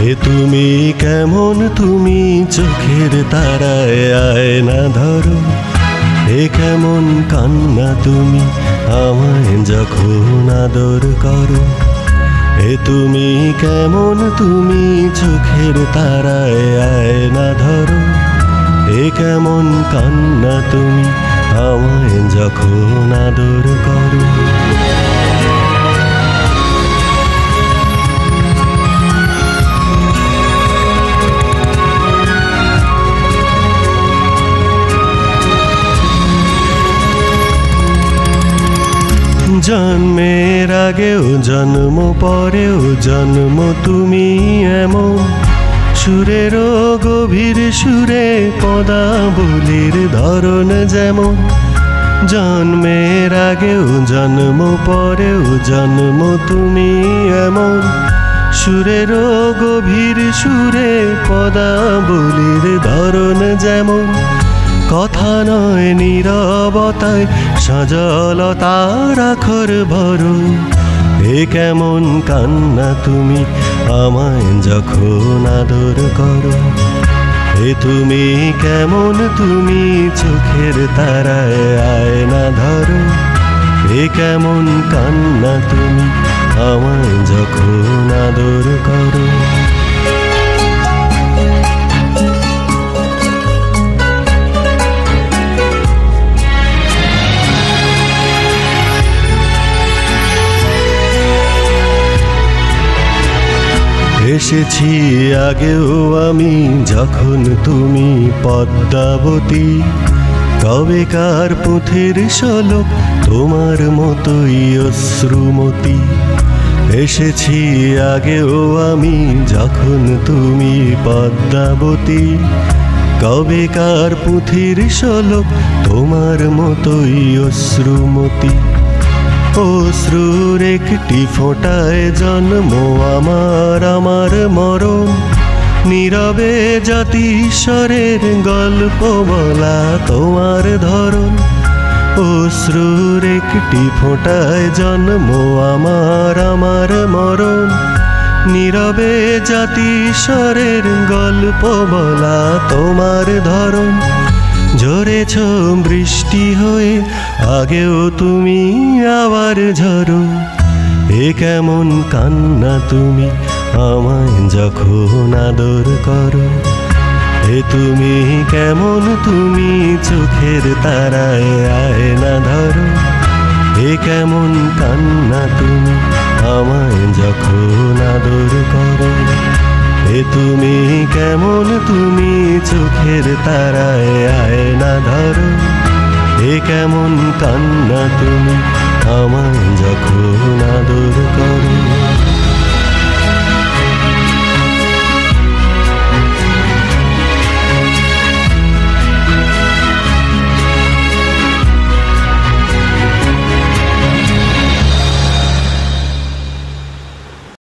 এ তুমি কেমন তুমি চোখের তারায় আয়না ধরো, এ কেমন কান্না তুমি আমায় যখন আদর করো। এ তুমি কেমন তুমি চোখের তারায় আয়না ধরো, এ কেমন কান্না তুমি আমায় যখন আদর করো। জন্মের আগেও জন্ম পরেও জন্ম তুমি এমন, সুরেরও গভীর সুরে পদাবলীর ধরন যেমন। জন্মের আগেও জন্ম পরেও জন্ম তুমি এমন, সুরেরও গভীর সুরে পদাবলীর ধরন যেমন। কথা নয় নীরবতায় সজলতার আখর ভরো, এ কেমন কান্না তুমি আমায় যখন আদর করো। এ তুমি কেমন তুমি চোখের তারায় আয়না ধরো, এ কেমন কান্না তুমি আমায় যখন আদর করো। এসেছি আগেও আমি যখন তুমি পদ্মাবতী, কবেকার পথের শোলক তোমার মতোই অশ্রুমতি। এসেছি আগেও আমি যখন তুমি পদ্মাবতী, কবেকার পথের শোলক তোমার মতোই অশ্রুমতি। অশ্রুর একটি ফোঁটায় জন্ম আমার আমার মরণ, নীরবে জাতিশ্বরের গল্প বলা তোমার ধরন। অশ্রুর একটি ফোঁটায় জন্ম আমার আমার মরণ, নীরবে জাতিশ্বরের গল্প বলা তোমার ধরন। ঝরেছ বৃষ্টি হয়ে আগেও তুমি আবার ঝরো, এ কেমন কান্না তুমি আমায় যখন আদর করো। এ তুমি কেমন তুমি চোখের তারায় আয়না ধরো, এ কেমন কান্না তুমি আমায় যখন আদর করো। এ তুমি কেমন তুমি চোখের তারায় আয়না ধরো, এ কেমন কান্না তুমি আমায় যখন আদর করো।